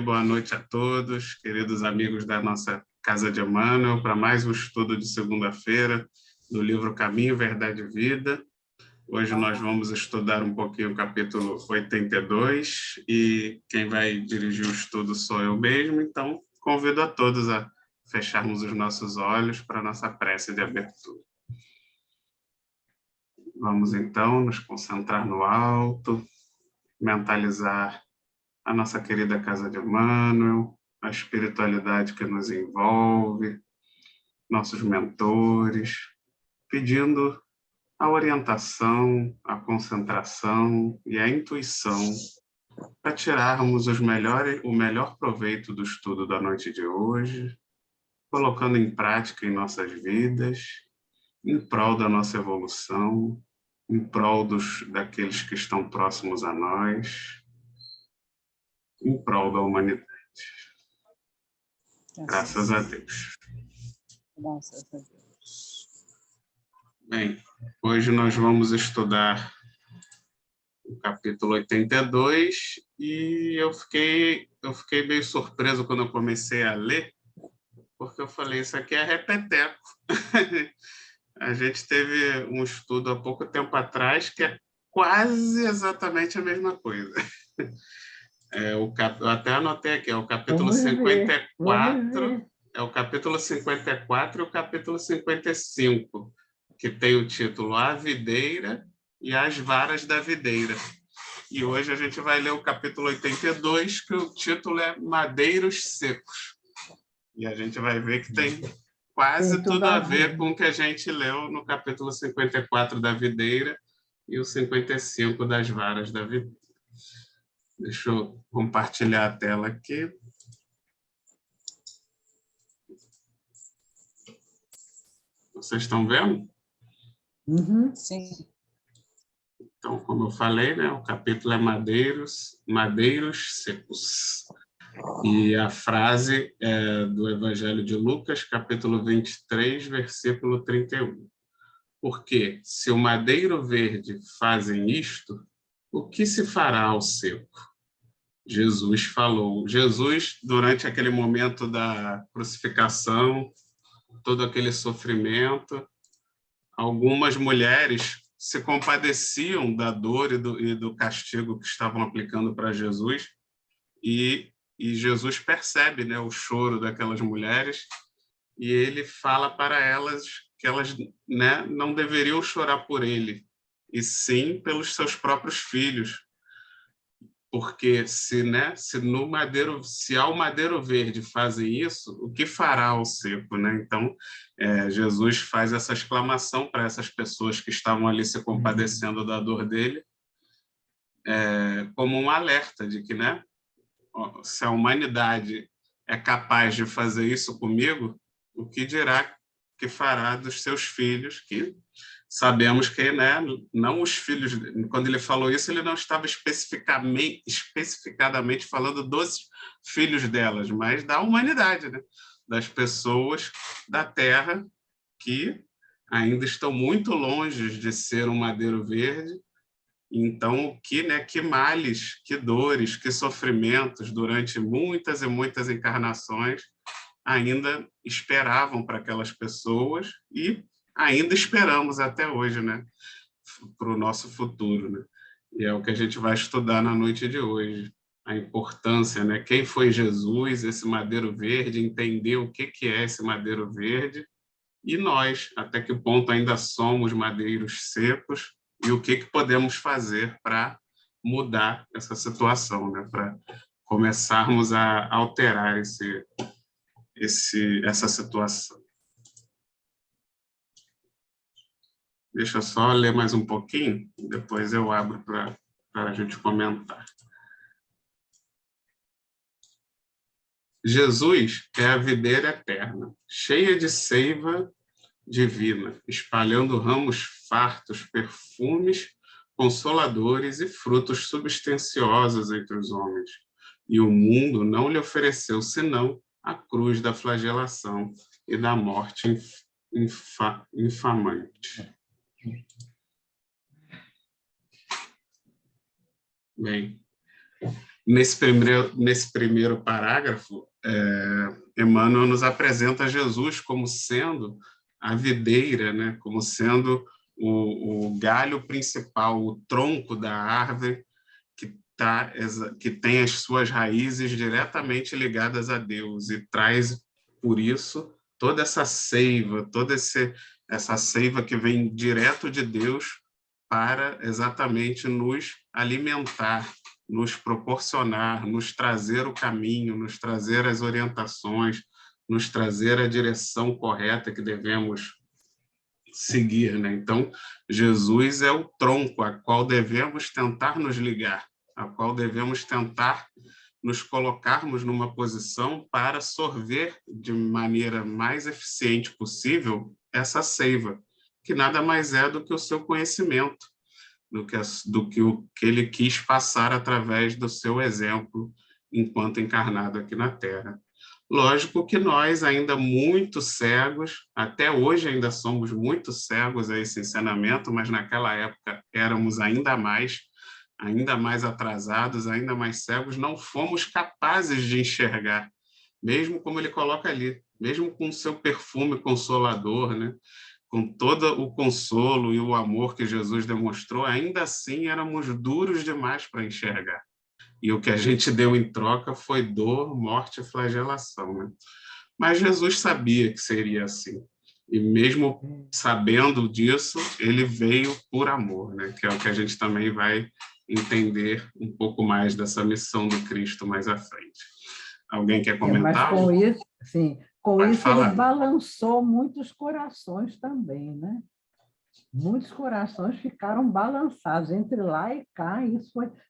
Boa noite a todos, queridos amigos da nossa Casa de Emmanuel, para mais um estudo de segunda-feira do livro Caminho, Verdade e Vida. Hoje nós vamos estudar um pouquinho o capítulo 82 e quem vai dirigir o estudo sou eu mesmo, então convido a todos a fecharmos os nossos olhos para a nossa prece de abertura. Vamos então nos concentrar no alto, mentalizar a nossa querida Casa de Emmanuel, a espiritualidade que nos envolve, nossos mentores, pedindo a orientação, a concentração e a intuição para tirarmos o melhor proveito do estudo da noite de hoje, colocando em prática em nossas vidas, em prol da nossa evolução, em prol daqueles que estão próximos a nós, em prol da humanidade. Graças a Deus. Graças a Deus. Bem, hoje nós vamos estudar o capítulo 82 e eu fiquei meio surpreso quando eu comecei a ler, porque eu falei, isso aqui é repeteco. A gente teve um estudo há pouco tempo atrás que é quase exatamente a mesma coisa. Eu até anotei aqui, é o capítulo 54, é o capítulo 54 e o capítulo 55, que tem o título A Videira e as Varas da Videira. E hoje a gente vai ler o capítulo 82, que o título é Madeiros Secos. E a gente vai ver que tem quase tudo a ver com o que a gente leu no capítulo 54 da Videira e o 55 das Varas da Videira. Deixa eu compartilhar a tela aqui. Vocês estão vendo? Uhum, sim. Então, como eu falei, né, o capítulo é Madeiros Secos. E a frase é do Evangelho de Lucas, capítulo 23, versículo 31. Porque se o madeiro verde fazem isto, o que se fará ao seco? Jesus falou. Jesus, durante aquele momento da crucificação, todo aquele sofrimento, algumas mulheres se compadeciam da dor e do castigo que estavam aplicando para Jesus, e Jesus percebe, né, o choro daquelas mulheres, e ele fala para elas que elas, né, não deveriam chorar por ele, e sim pelos seus próprios filhos, porque se ao madeiro verde fazem isso, o que fará ao seco, né? Então, Jesus faz essa exclamação para essas pessoas que estavam ali se compadecendo da dor dele, como um alerta de que, né, se a humanidade é capaz de fazer isso comigo, o que dirá que fará dos seus filhos, que sabemos que, né, não os filhos, quando ele falou isso, ele não estava especificadamente falando dos filhos delas, mas da humanidade, né? Das pessoas da Terra que ainda estão muito longe de ser um madeiro verde. Então, que males, que dores, que sofrimentos durante muitas e muitas encarnações ainda esperavam para aquelas pessoas e ainda esperamos até hoje, né, para o nosso futuro, né? E é o que a gente vai estudar na noite de hoje, a importância, né? Quem foi Jesus, esse madeiro verde, entender o que é esse madeiro verde, e nós, até que ponto ainda somos madeiros secos e o que podemos fazer para mudar essa situação, né? Para começarmos a alterar essa situação. Deixa eu só ler mais um pouquinho, depois eu abro para a gente comentar. Jesus é a videira eterna, cheia de seiva divina, espalhando ramos fartos, perfumes consoladores e frutos substanciosos entre os homens. E o mundo não lhe ofereceu senão a cruz da flagelação e da morte infamante. Bem, Nesse primeiro parágrafo, Emmanuel nos apresenta Jesus como sendo a videira, né? Como sendo o galho principal, o tronco da árvore que tem as suas raízes diretamente ligadas a Deus e traz, por isso, toda essa seiva, essa seiva que vem direto de Deus para exatamente nos alimentar, nos proporcionar, nos trazer o caminho, nos trazer as orientações, nos trazer a direção correta que devemos seguir, né? Então, Jesus é o tronco a qual devemos tentar nos ligar, a qual devemos tentar nos colocarmos numa posição para sorver de maneira mais eficiente possível essa seiva, que nada mais é do que o seu conhecimento, do que o que ele quis passar através do seu exemplo enquanto encarnado aqui na Terra. Lógico que nós, ainda muito cegos, até hoje ainda somos muito cegos a esse ensinamento, mas naquela época éramos ainda mais atrasados, ainda mais cegos, não fomos capazes de enxergar, mesmo como ele coloca ali, mesmo com o seu perfume consolador, né? Com todo o consolo e o amor que Jesus demonstrou, ainda assim éramos duros demais para enxergar. E o que a gente deu em troca foi dor, morte e flagelação, né? Mas Jesus sabia que seria assim. E mesmo sabendo disso, ele veio por amor, né? Que é o que a gente também vai entender um pouco mais dessa missão do Cristo mais à frente. Alguém quer comentar? Mas com isso, sim, com Pode isso falar. ele balançou muitos corações também, né? Muitos corações ficaram balançados entre lá e cá.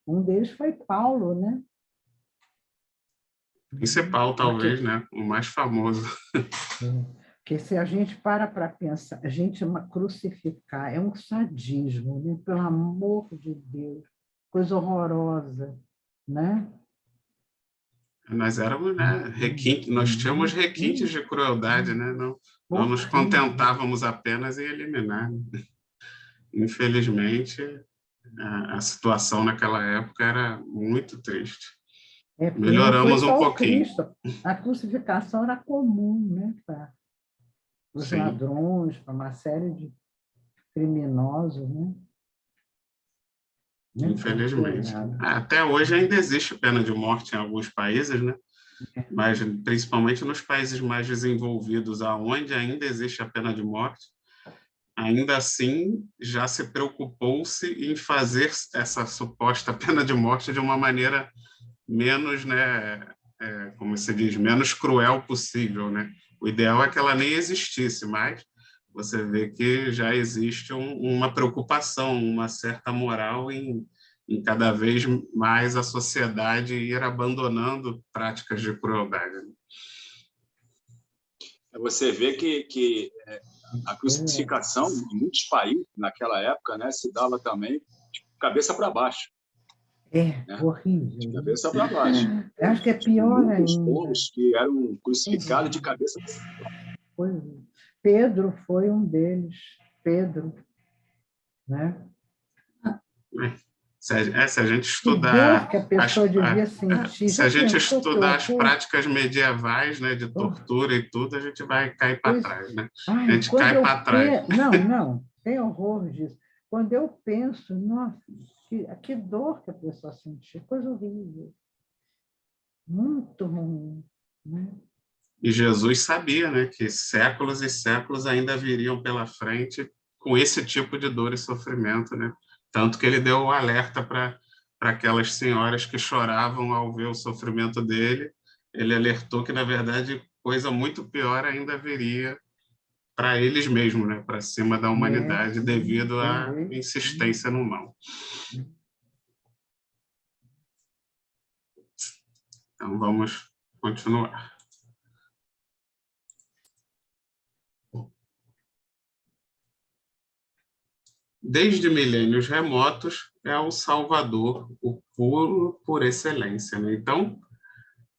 Um deles foi Paulo, né? Principal, talvez, né? O mais famoso. Porque se a gente para pensar, a gente crucificar é um sadismo, né? Pelo amor de Deus, coisa horrorosa, né? Nós éramos, né, nós tínhamos requintes de crueldade, né? Não nos contentávamos apenas em eliminar. Infelizmente, a situação naquela época era muito triste. Melhoramos um pouquinho. Cristo. A crucificação era comum, né? Para os ladrões, para uma série de criminosos, né? Infelizmente. Até hoje ainda existe pena de morte em alguns países, né? Mas principalmente nos países mais desenvolvidos, aonde ainda existe a pena de morte, ainda assim já se preocupou-se em fazer essa suposta pena de morte de uma maneira menos, né, como se diz, menos cruel possível, né? O ideal é que ela nem existisse, mas você vê que já existe uma preocupação, uma certa moral em cada vez mais a sociedade ir abandonando práticas de crueldade. Você vê que a crucificação em muitos países naquela época, né, se dava também de cabeça para baixo. Né? Horrível. De cabeça para baixo. Eu acho que é pior muitos ainda. povos que eram crucificados de cabeça para baixo. Pedro foi um deles. Pedro, né? Se a gente estudar que a pessoa devia sentir. Se a gente estudar as práticas medievais, né, de tortura e tudo, a gente vai cair para trás, né? A gente cai para trás. Não, tem horror disso. Quando eu penso, nossa, que dor que a pessoa sentia, coisa horrível. Muito ruim, né? E Jesus sabia, né, que séculos e séculos ainda viriam pela frente com esse tipo de dor e sofrimento, né? Tanto que ele deu o alerta para aquelas senhoras que choravam ao ver o sofrimento dele. Ele alertou que, na verdade, coisa muito pior ainda viria para eles mesmos, né? Para cima da humanidade, devido à insistência no mal. Então, vamos continuar. Desde milênios remotos, é o Salvador, o puro por excelência, né? Então,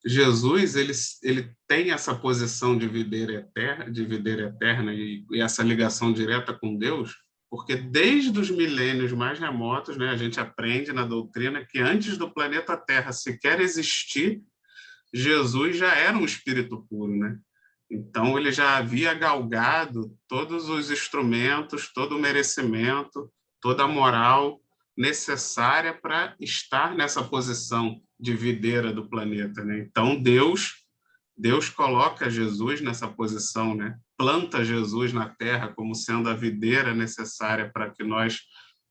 Jesus, ele tem essa posição de videira eterna e essa ligação direta com Deus, porque desde os milênios mais remotos, né, a gente aprende na doutrina que antes do planeta Terra sequer existir, Jesus já era um espírito puro, né? Então, ele já havia galgado todos os instrumentos, todo o merecimento, toda a moral necessária para estar nessa posição de videira do planeta, né? Então, Deus coloca Jesus nessa posição, né? Planta Jesus na terra como sendo a videira necessária para que nós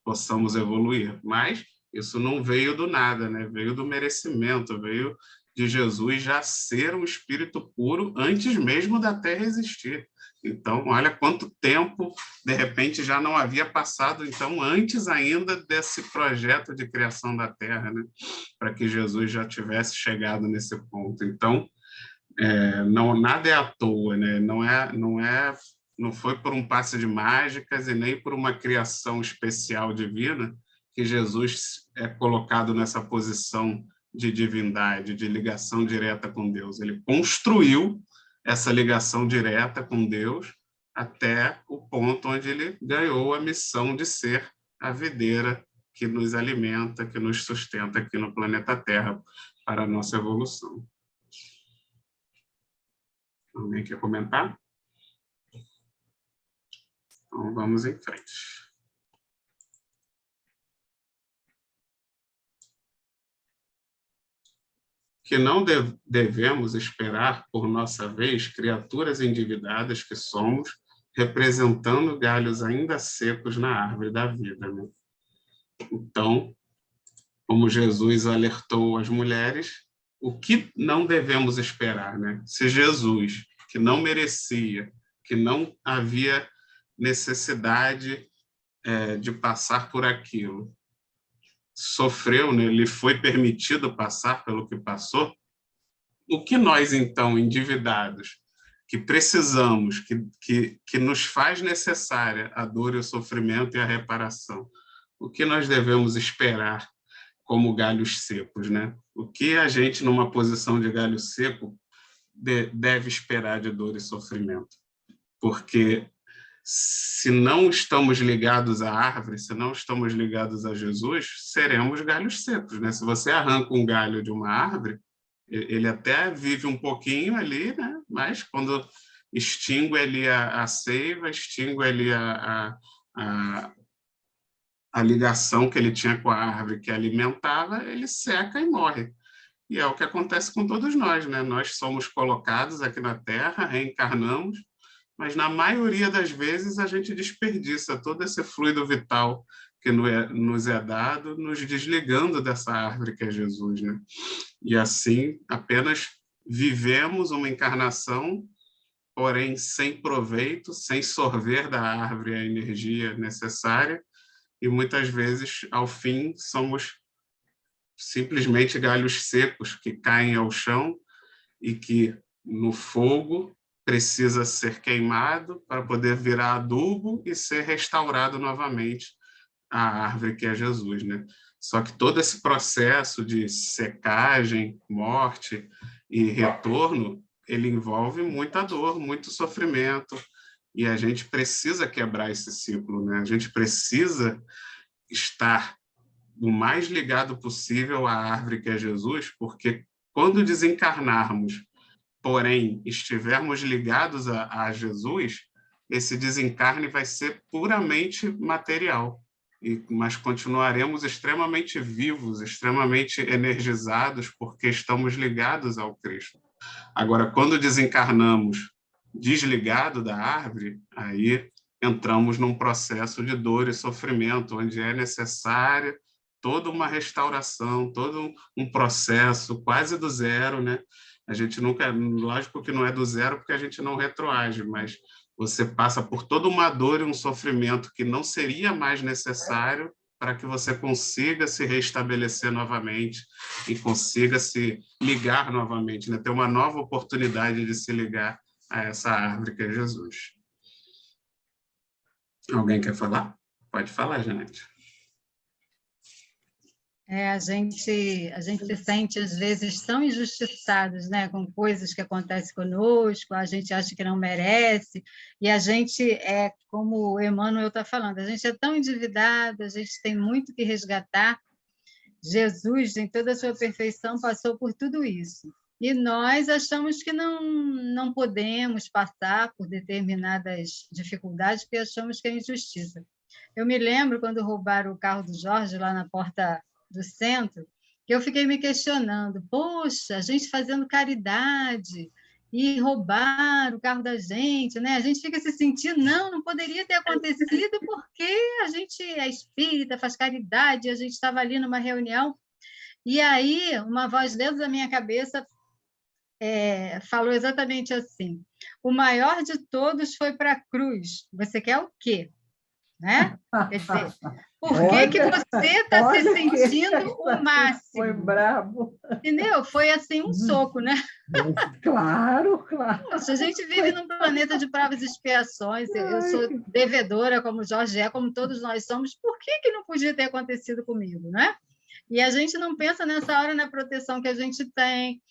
possamos evoluir. Mas isso não veio do nada, né? Veio do merecimento, veio de Jesus já ser um espírito puro antes mesmo da terra existir. Então, olha quanto tempo, de repente, já não havia passado, então, antes ainda desse projeto de criação da terra, né? Para que Jesus já tivesse chegado nesse ponto. Então, não, nada é à toa, né? Não foi por um passe de mágicas e nem por uma criação especial divina que Jesus é colocado nessa posição de divindade, de ligação direta com Deus. Ele construiu essa ligação direta com Deus até o ponto onde ele ganhou a missão de ser a videira que nos alimenta, que nos sustenta aqui no planeta Terra para a nossa evolução. Alguém quer comentar? Então, vamos em frente. Que não devemos esperar, por nossa vez, criaturas endividadas que somos, representando galhos ainda secos na árvore da vida, né? Então, como Jesus alertou as mulheres, o que não devemos esperar, né? Se Jesus, que não merecia, que não havia necessidade de passar por aquilo, sofreu, né? Lhe foi permitido passar pelo que passou, o que nós, então, endividados, que precisamos, que nos faz necessária a dor e o sofrimento e a reparação, o que nós devemos esperar como galhos secos, né? O que a gente, numa posição de galho seco, deve esperar de dor e sofrimento? Porque se não estamos ligados à árvore, se não estamos ligados a Jesus, seremos galhos secos, né? Se você arranca um galho de uma árvore, ele até vive um pouquinho ali, né? Mas quando extingue ali a seiva, extingue ali a ligação que ele tinha com a árvore que alimentava, ele seca e morre. E é o que acontece com todos nós, né? Nós somos colocados aqui na Terra, reencarnamos, mas na maioria das vezes a gente desperdiça todo esse fluido vital que nos é dado, nos desligando dessa árvore que é Jesus, né? E assim apenas vivemos uma encarnação, porém sem proveito, sem sorver da árvore a energia necessária, e muitas vezes, ao fim, somos simplesmente galhos secos que caem ao chão e que, no fogo, precisa ser queimado para poder virar adubo e ser restaurado novamente a árvore que é Jesus, né? Só que todo esse processo de secagem, morte e retorno, ele envolve muita dor, muito sofrimento, e a gente precisa quebrar esse ciclo, né? A gente precisa estar o mais ligado possível à árvore que é Jesus, porque quando desencarnarmos, porém estivermos ligados a Jesus, esse desencarne vai ser puramente material, mas continuaremos extremamente vivos, extremamente energizados, porque estamos ligados ao Cristo. Agora, quando desencarnamos desligado da árvore, aí entramos num processo de dor e sofrimento, onde é necessária toda uma restauração, todo um processo quase do zero, né? A gente nunca, lógico que não é do zero, porque a gente não retroage, mas você passa por toda uma dor e um sofrimento que não seria mais necessário para que você consiga se restabelecer novamente e consiga se ligar novamente, né? Ter uma nova oportunidade de se ligar a essa árvore que é Jesus. Alguém quer falar? Pode falar, gente. A gente se sente, às vezes, tão injustiçados, né, com coisas que acontecem conosco, a gente acha que não merece, e a gente como o Emmanuel está falando, a gente é tão endividado, a gente tem muito que resgatar. Jesus, em toda a sua perfeição, passou por tudo isso. E nós achamos que não podemos passar por determinadas dificuldades, porque achamos que é injustiça. Eu me lembro quando roubaram o carro do Jorge lá na porta do centro, que eu fiquei me questionando, poxa, a gente fazendo caridade e roubar o carro da gente, né? A gente fica se sentindo, não poderia ter acontecido porque a gente é espírita, faz caridade, a gente estava ali numa reunião, e aí uma voz dentro da minha cabeça falou exatamente assim, o maior de todos foi para a cruz, você quer o quê? Né? Quer dizer, por que você está se sentindo o máximo? Foi brabo. Entendeu? Foi assim um soco, né? Claro. Poxa, a gente vive num planeta de provas e expiações. Eu sou devedora, como o Jorge como todos nós somos. Por que não podia ter acontecido comigo, né? E a gente não pensa nessa hora na proteção que a gente tem,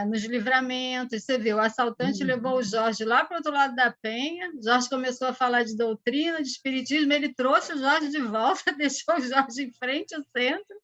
nos livramentos. Você vê, o assaltante levou o Jorge lá para o outro lado da penha, Jorge começou a falar de doutrina, de espiritismo, ele trouxe o Jorge de volta, deixou o Jorge em frente ao centro,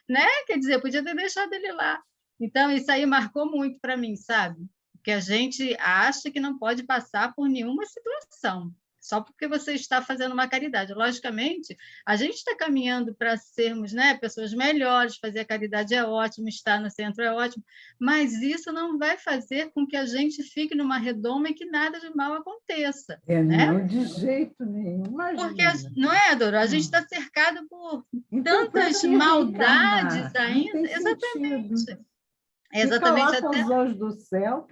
né? Quer dizer, podia ter deixado ele lá. Então, isso aí marcou muito para mim, sabe? Porque a gente acha que não pode passar por nenhuma situação, só porque você está fazendo uma caridade. Logicamente, a gente está caminhando para sermos, né, pessoas melhores, fazer a caridade é ótimo, estar no centro é ótimo, mas isso não vai fazer com que a gente fique numa redoma e que nada de mal aconteça. Né? Não, de jeito nenhum. Imagina. Porque, não é, Dora? A gente está cercado por tantas maldades ainda. Exatamente. Exatamente, até os anjos do céu.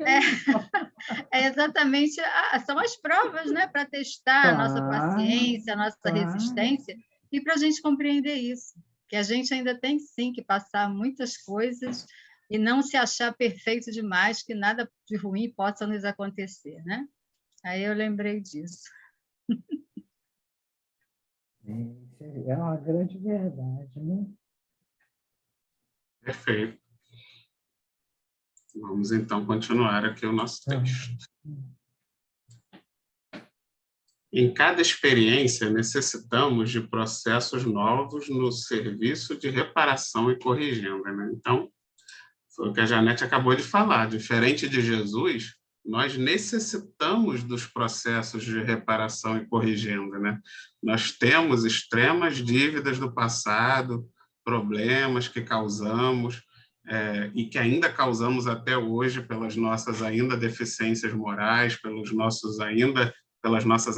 Exatamente, são as provas, né, para testar a nossa paciência, a nossa resistência, e para a gente compreender isso, que a gente ainda tem, sim, que passar muitas coisas e não se achar perfeito demais, que nada de ruim possa nos acontecer, né? Aí eu lembrei disso. É uma grande verdade, né? Perfeito. Vamos, então, continuar aqui o nosso texto. Em cada experiência, necessitamos de processos novos no serviço de reparação e corrigenda, né? Então, foi o que a Janete acabou de falar. Diferente de Jesus, nós necessitamos dos processos de reparação e corrigenda, né? Nós temos extremas dívidas do passado, problemas que causamos, e que ainda causamos até hoje pelas nossas ainda deficiências morais, pelas nossas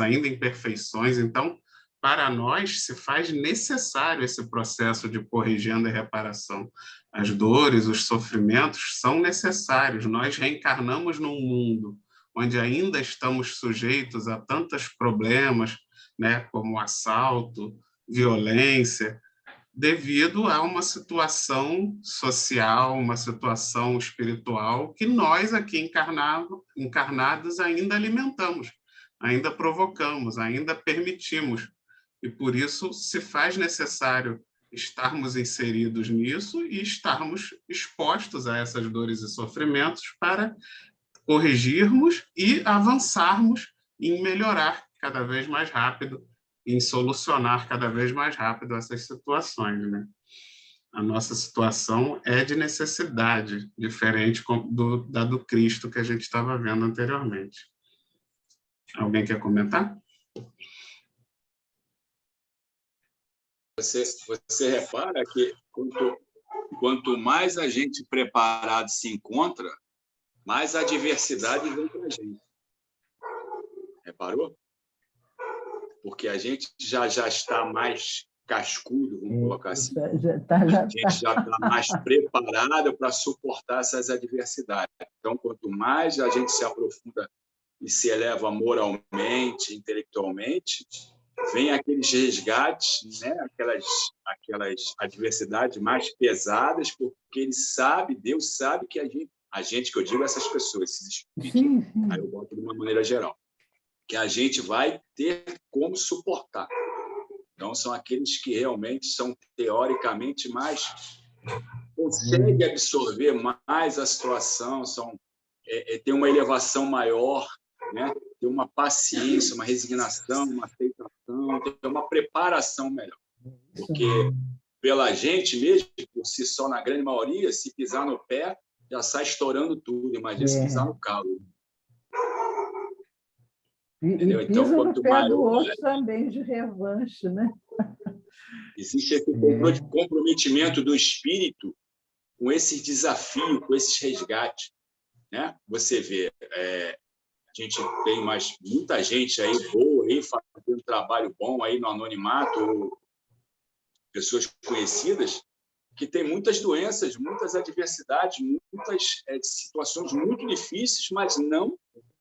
ainda imperfeições. Então, para nós, se faz necessário esse processo de corrigenda e reparação. As dores, os sofrimentos são necessários. Nós reencarnamos num mundo onde ainda estamos sujeitos a tantos problemas, né, como assalto, violência, devido a uma situação social, uma situação espiritual que nós aqui encarnados ainda alimentamos, ainda provocamos, ainda permitimos. E por isso se faz necessário estarmos inseridos nisso e estarmos expostos a essas dores e sofrimentos para corrigirmos e avançarmos em melhorar cada vez mais rápido, em solucionar cada vez mais rápido essas situações, né? A nossa situação é de necessidade, diferente da do Cristo que a gente estava vendo anteriormente. Alguém quer comentar? Você repara que quanto mais a gente preparado se encontra, mais adversidade vem para a gente. Reparou? Porque a gente já está mais cascudo, vamos colocar assim. A gente já está mais preparado para suportar essas adversidades. Então, quanto mais a gente se aprofunda e se eleva moralmente, intelectualmente, vem aqueles resgates, né? aquelas adversidades mais pesadas, porque ele sabe, Deus sabe que a gente que eu digo essas pessoas, esses espíritos, aí eu boto de uma maneira geral, que a gente vai ter como suportar. Então, são aqueles que realmente são teoricamente mais... conseguem absorver mais a situação, tem uma elevação maior, né? Tem uma paciência, uma resignação, uma aceitação, tem uma preparação melhor. Porque pela gente mesmo, por si só, na grande maioria, se pisar no pé, já sai estourando tudo. Imagina se pisar no calo. E pisa então, no pé do outro também, de revanche, né? Existe esse comprometimento do espírito com esse desafio, com esses resgates, né? Você vê, a gente tem muita gente aí boa, aí, fazendo trabalho bom aí no anonimato, pessoas conhecidas, que têm muitas doenças, muitas adversidades, muitas situações muito difíceis, mas não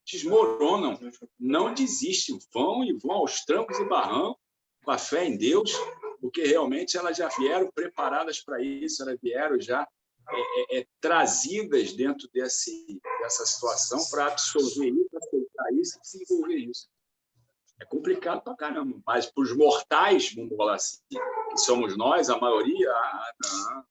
desmoronam, não desistem, vão aos trancos e barrancos, com a fé em Deus, porque realmente elas já vieram preparadas para isso, elas vieram já trazidas dentro dessa situação para absorver isso, aceitar isso e desenvolver isso. É complicado para caramba, mas para os mortais, vamos falar assim, que somos nós, a maioria, não.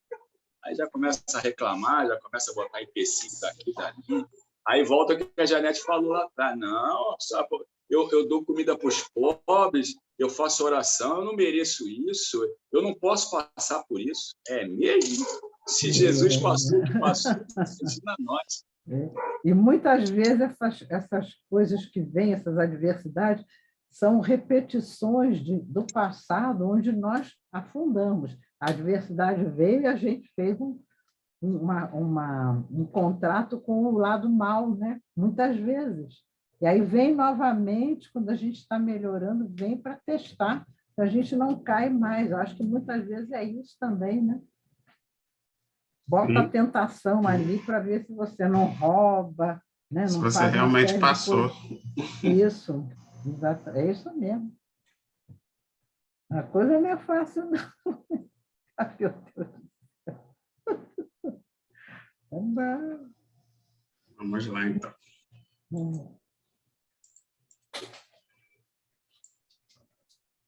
Aí já começa a reclamar, já começa a botar empecilho daqui, dali. Aí volta o que a Janete falou lá atrás. Não, sabe, eu dou comida para os pobres, eu faço oração, eu não mereço isso, eu não posso passar por isso. É mesmo? Se Jesus passou o que passou, ensina a nós. E muitas vezes essas coisas que vêm, essas adversidades, são repetições do passado onde nós afundamos. A adversidade veio e a gente fez um contrato com o lado mal, né? Muitas vezes. E aí vem novamente, quando a gente está melhorando, vem para testar, para a gente não cair mais. Eu acho que muitas vezes é isso também, né? Bota a tentação ali para ver se você não rouba, né? Se não você faz realmente passou. Isso, exato, é isso mesmo. A coisa não é fácil, não. Ai, meu Deus. Vamos lá, então.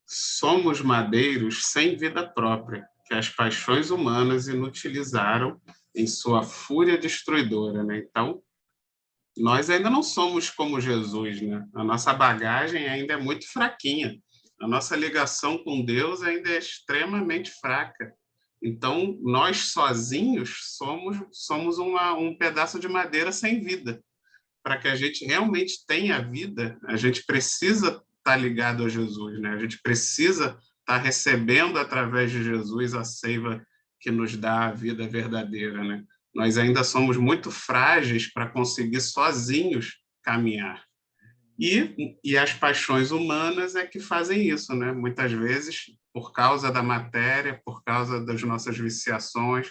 Somos madeiros sem vida própria, que as paixões humanas inutilizaram em sua fúria destruidora, né? Então, nós ainda não somos como Jesus, né? A nossa bagagem ainda é muito fraquinha. A nossa ligação com Deus ainda é extremamente fraca. Então, nós sozinhos somos um pedaço de madeira sem vida. Para que a gente realmente tenha vida, a gente precisa estar ligado a Jesus, né? A gente precisa estar recebendo através de Jesus a seiva que nos dá a vida verdadeira, né? Nós ainda somos muito frágeis para conseguir sozinhos caminhar. E as paixões humanas é que fazem isso, né? Muitas vezes, por causa da matéria, por causa das nossas viciações,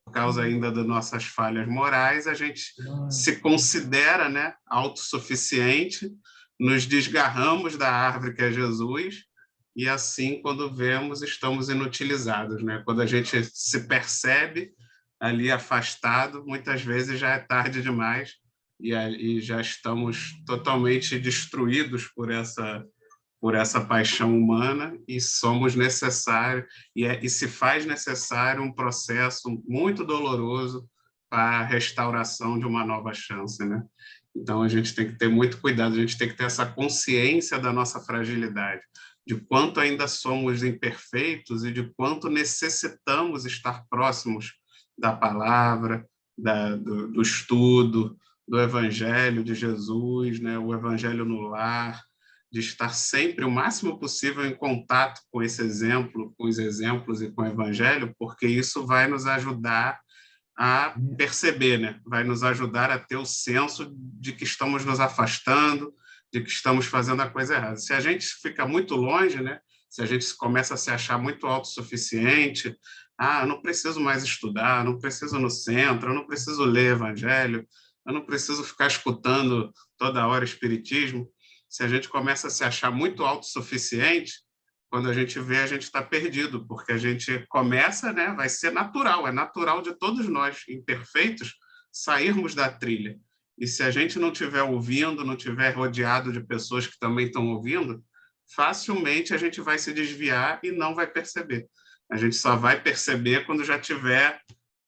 por causa ainda das nossas falhas morais, a gente se considera, né, autossuficiente, nos desgarramos da árvore que é Jesus, e assim, quando vemos, estamos inutilizados, né? Quando a gente se percebe ali afastado, muitas vezes já é tarde demais, e já estamos totalmente destruídos por essa paixão humana, e somos necessários, e se faz necessário um processo muito doloroso para a restauração de uma nova chance, né? Então, a gente tem que ter muito cuidado, a gente tem que ter essa consciência da nossa fragilidade, de quanto ainda somos imperfeitos e de quanto necessitamos estar próximos da palavra, do estudo, do Evangelho de Jesus, né? O Evangelho no lar, de estar sempre o máximo possível em contato com esse exemplo, com os exemplos e com o Evangelho, porque isso vai nos ajudar a perceber, né? Vai nos ajudar a ter o senso de que estamos nos afastando, de que estamos fazendo a coisa errada. Se a gente fica muito longe, né? Se a gente começa a se achar muito autossuficiente, eu não preciso mais estudar, não preciso ir no centro, eu não preciso ler Evangelho, eu não preciso ficar escutando toda hora espiritismo. Se a gente começa a se achar muito autossuficiente, quando a gente vê, a gente está perdido, porque a gente começa, né? Vai ser natural, é natural de todos nós, imperfeitos, sairmos da trilha. E se a gente não estiver ouvindo, não estiver rodeado de pessoas que também estão ouvindo, facilmente a gente vai se desviar e não vai perceber. A gente só vai perceber quando já tiver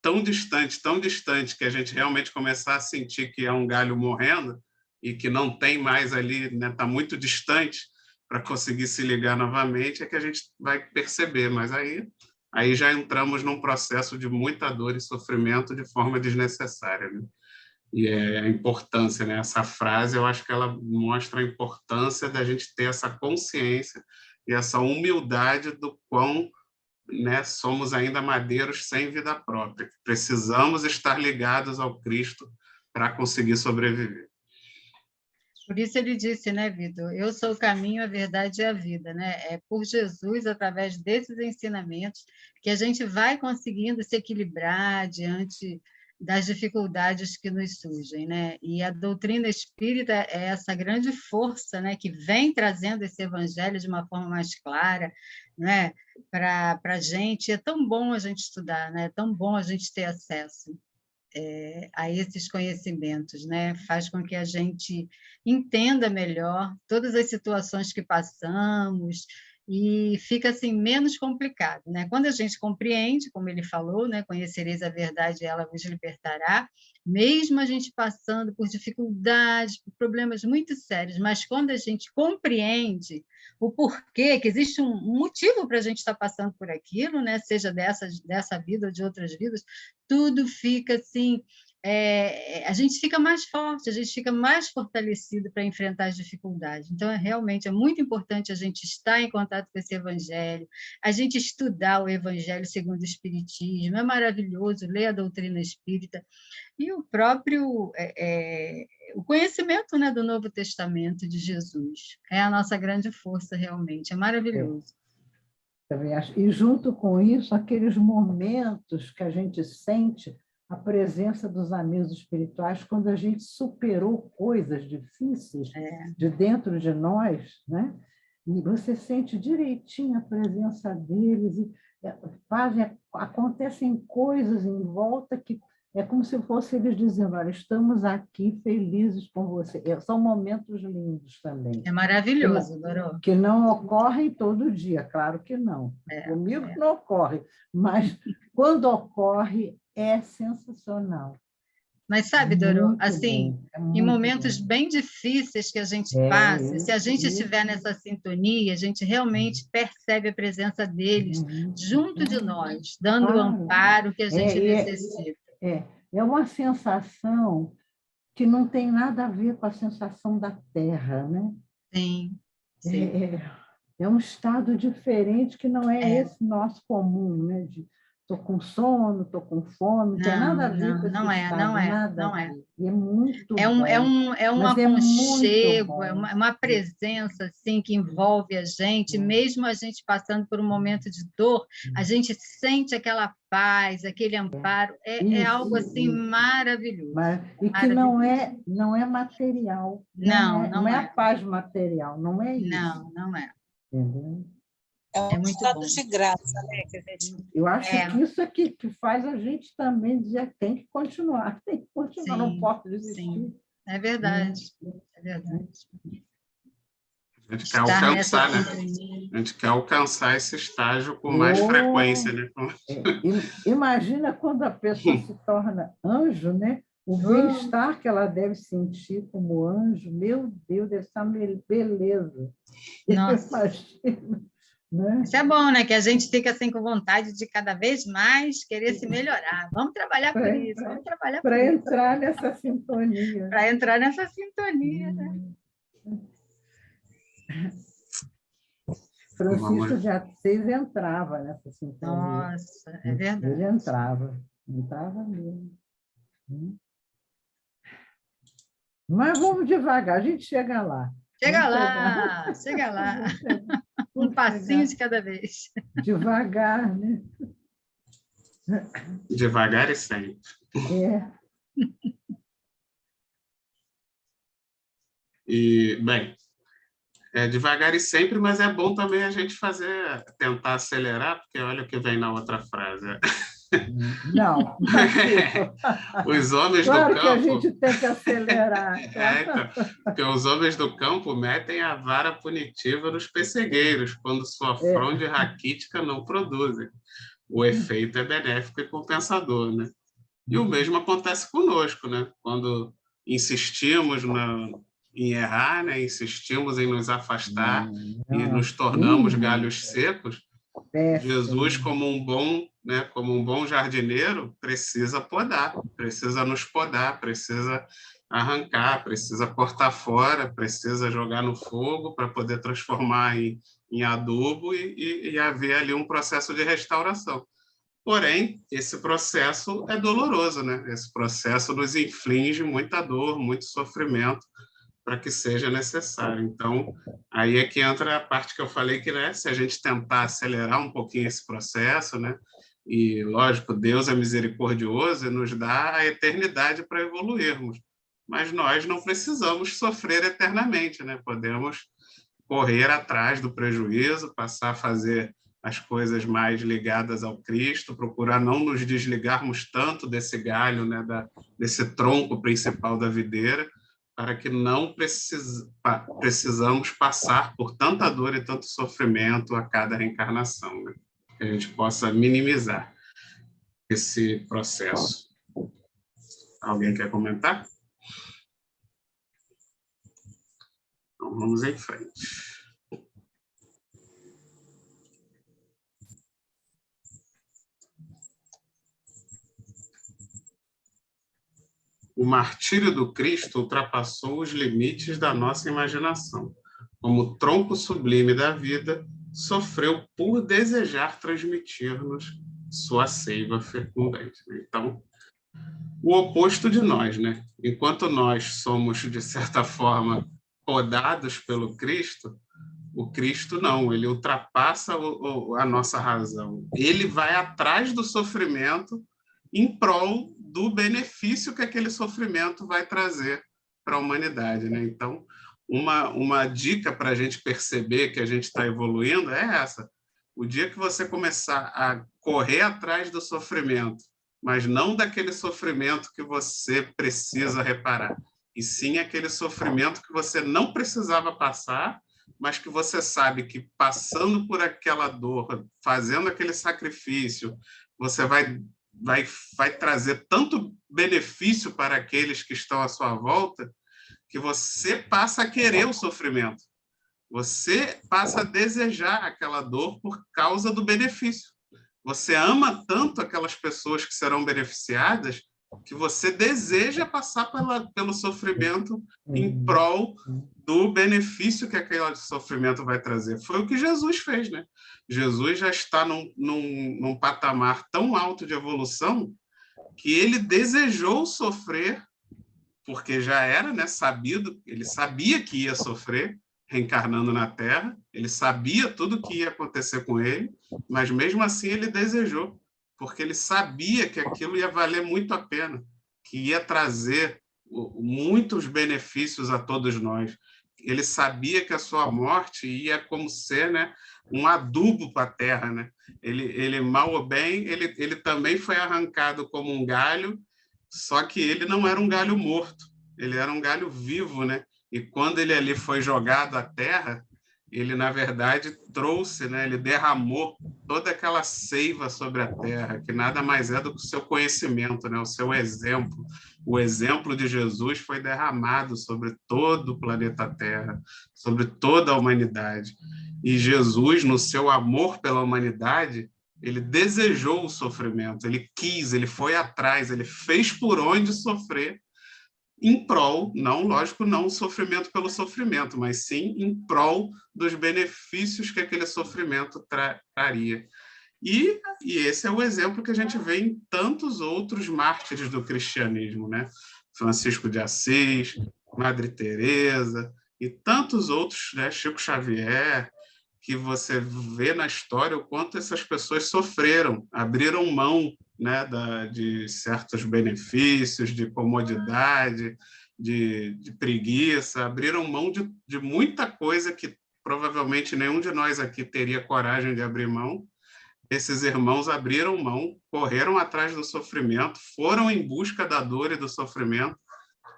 tão distante, que a gente realmente começar a sentir que é um galho morrendo e que não tem mais ali, né, está muito distante para conseguir se ligar novamente, é que a gente vai perceber. Mas aí já entramos num processo de muita dor e sofrimento de forma desnecessária, né? E a importância, né? Essa frase, eu acho que ela mostra a importância da gente ter essa consciência e essa humildade do quão, né, somos ainda madeiros sem vida própria. Precisamos estar ligados ao Cristo para conseguir sobreviver. Por isso ele disse, né, Vitor? Eu sou o caminho, a verdade e a vida, né? É por Jesus, através desses ensinamentos, que a gente vai conseguindo se equilibrar diante das dificuldades que nos surgem, né? E a doutrina espírita é essa grande força, né, que vem trazendo esse evangelho de uma forma mais clara, né, para a gente. É tão bom a gente estudar, né? É tão bom a gente ter acesso a esses conhecimentos, né? Faz com que a gente entenda melhor todas as situações que passamos e fica assim menos complicado, né? Quando a gente compreende, como ele falou, né? Conhecereis a verdade e ela vos libertará, mesmo a gente passando por dificuldades, por problemas muito sérios, mas quando a gente compreende o porquê, que existe um motivo para a gente estar passando por aquilo, né? Seja dessa vida ou de outras vidas, tudo fica assim, a gente fica mais forte, a gente fica mais fortalecido para enfrentar as dificuldades. Então, realmente, é muito importante a gente estar em contato com esse evangelho, a gente estudar o evangelho segundo o Espiritismo, é maravilhoso ler a doutrina espírita, e o próprio o conhecimento, né, do Novo Testamento de Jesus. É a nossa grande força, realmente, é maravilhoso. Também acho. E, junto com isso, aqueles momentos que a gente sente a presença dos amigos espirituais quando a gente superou coisas difíceis de dentro de nós, né? E você sente direitinho a presença deles, e acontecem coisas em volta que é como se fosse eles dizendo: olha, estamos aqui felizes com você. São momentos lindos também. É maravilhoso, Dorô. Que não ocorrem todo dia, claro que não. Comigo não ocorre, mas quando ocorre é sensacional. Mas sabe, Dorô, assim, em momentos bem difíceis que a gente passa, se a gente estiver nessa sintonia, a gente realmente percebe a presença deles junto de nós, dando o amparo que a gente necessita. É uma sensação que não tem nada a ver com a sensação da Terra, né? Sim. É um estado diferente que não é esse nosso comum, né? De estou com sono, estou com fome, não tem nada a ver com esse estado, nada a ver. E é muito bom. É um aconchego, é uma presença assim, que envolve a gente, mesmo a gente passando por um momento de dor, a gente sente aquela paz, aquele amparo, é algo assim maravilhoso. E que não é material, não é a paz material, não é isso. Não é. Entendeu? É um estado de graça, né? Eu acho que isso é que faz a gente também dizer: tem que continuar, não posso desistir. Sim. É verdade, é verdade. A gente quer alcançar, né? A gente quer alcançar esse estágio com mais frequência, né? Imagina quando a pessoa se torna anjo, né? O bem-estar que ela deve sentir como anjo, meu Deus, deve ser uma beleza. Nossa. Imagina. Né? Isso é bom, né? Que a gente fica assim com vontade de cada vez mais querer se melhorar. Vamos trabalhar por isso, vamos trabalhar por isso. Para entrar nessa sintonia. Para entrar nessa sintonia, né? Francisco de Assis entrava nessa sintonia. Nossa, é verdade. Ele entrava mesmo. Mas vamos devagar, a gente chega lá. Chega lá. Um passinho de cada vez. Devagar, né? Devagar e sempre. E, bem, devagar e sempre, mas é bom também a gente tentar acelerar, porque olha o que vem na outra frase. Não, Os homens claro do que a campo... gente tem que acelerar. Então, porque os homens do campo metem a vara punitiva nos pessegueiros, quando sua fronde raquítica não produzem. O efeito é benéfico e compensador, né? E o mesmo acontece conosco, né? Quando insistimos em errar, né? Insistimos em nos afastar e nos tornamos galhos secos, Jesus, como um bom jardineiro, precisa podar, precisa nos podar, precisa arrancar, precisa cortar fora, precisa jogar no fogo para poder transformar em adubo e haver ali um processo de restauração. Porém, esse processo é doloroso, né? Esse processo nos inflige muita dor, muito sofrimento, para que seja necessário. Então, aí é que entra a parte que eu falei que, né, se a gente tentar acelerar um pouquinho esse processo, né, e, lógico, Deus é misericordioso e nos dá a eternidade para evoluirmos, mas nós não precisamos sofrer eternamente, né? Podemos correr atrás do prejuízo, passar a fazer as coisas mais ligadas ao Cristo, procurar não nos desligarmos tanto desse galho, né, desse tronco principal da videira, para que não precisamos passar por tanta dor e tanto sofrimento a cada reencarnação, né? Que a gente possa minimizar esse processo. Alguém quer comentar? Então, vamos em frente. O martírio do Cristo ultrapassou os limites da nossa imaginação. Como tronco sublime da vida, sofreu por desejar transmitir-nos sua seiva fecundante. Então, o oposto de nós, né? Enquanto nós somos, de certa forma, podados pelo Cristo, o Cristo não, ele ultrapassa a nossa razão. Ele vai atrás do sofrimento em prol do benefício que aquele sofrimento vai trazer para a humanidade, né? Então, uma dica para a gente perceber que a gente está evoluindo é essa. O dia que você começar a correr atrás do sofrimento, mas não daquele sofrimento que você precisa reparar, e sim aquele sofrimento que você não precisava passar, mas que você sabe que passando por aquela dor, fazendo aquele sacrifício, você vai trazer tanto benefício para aqueles que estão à sua volta, que você passa a querer o sofrimento. Você passa a desejar aquela dor por causa do benefício. Você ama tanto aquelas pessoas que serão beneficiadas que você deseja passar pelo sofrimento em prol do benefício que aquele sofrimento vai trazer. Foi o que Jesus fez, né? Jesus já está num patamar tão alto de evolução que ele desejou sofrer, porque já era, né, sabido, ele sabia que ia sofrer reencarnando na Terra, ele sabia tudo que ia acontecer com ele, mas mesmo assim ele desejou, porque ele sabia que aquilo ia valer muito a pena, que ia trazer muitos benefícios a todos nós. Ele sabia que a sua morte ia como ser, né, um adubo para a Terra, né? Ele mal ou bem, ele também foi arrancado como um galho, só que ele não era um galho morto, ele era um galho vivo, né? E quando ele ali foi jogado à terra, ele, na verdade, trouxe, né? Ele derramou toda aquela seiva sobre a terra, que nada mais é do que o seu conhecimento, né? O seu exemplo. O exemplo de Jesus foi derramado sobre todo o planeta Terra, sobre toda a humanidade. E Jesus, no seu amor pela humanidade, ele desejou o sofrimento, ele quis, ele foi atrás, ele fez por onde sofrer, em prol, não, lógico, não o sofrimento pelo sofrimento, mas sim em prol dos benefícios que aquele sofrimento traria. E esse é o exemplo que a gente vê em tantos outros mártires do cristianismo, né? Francisco de Assis, Madre Teresa e tantos outros, né? Chico Xavier, que você vê na história o quanto essas pessoas sofreram, abriram mão, né, de certos benefícios, de comodidade, de preguiça, abriram mão de muita coisa que provavelmente nenhum de nós aqui teria coragem de abrir mão, esses irmãos abriram mão, correram atrás do sofrimento, foram em busca da dor e do sofrimento,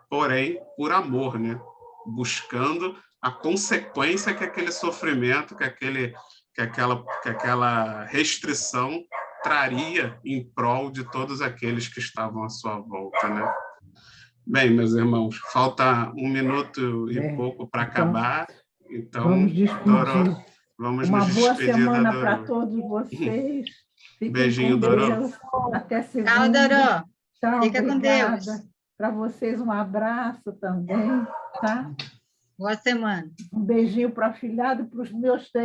porém, por amor, né? Buscando a consequência que aquele sofrimento, que aquela restrição traria em prol de todos aqueles que estavam à sua volta, né? Bem, meus irmãos, falta 1 minuto e pouco para acabar, então vamos despedir. Vamos Uma nos boa despedir semana da para Dorô. todos vocês. Fiquem Beijinho, com Dorô. Deus. Até segunda. Tchau, Dorô. Tchau, Fica com obrigada. Deus. Para vocês, um abraço também, tá? Boa semana. Um beijinho para o afilhado e para os meus 3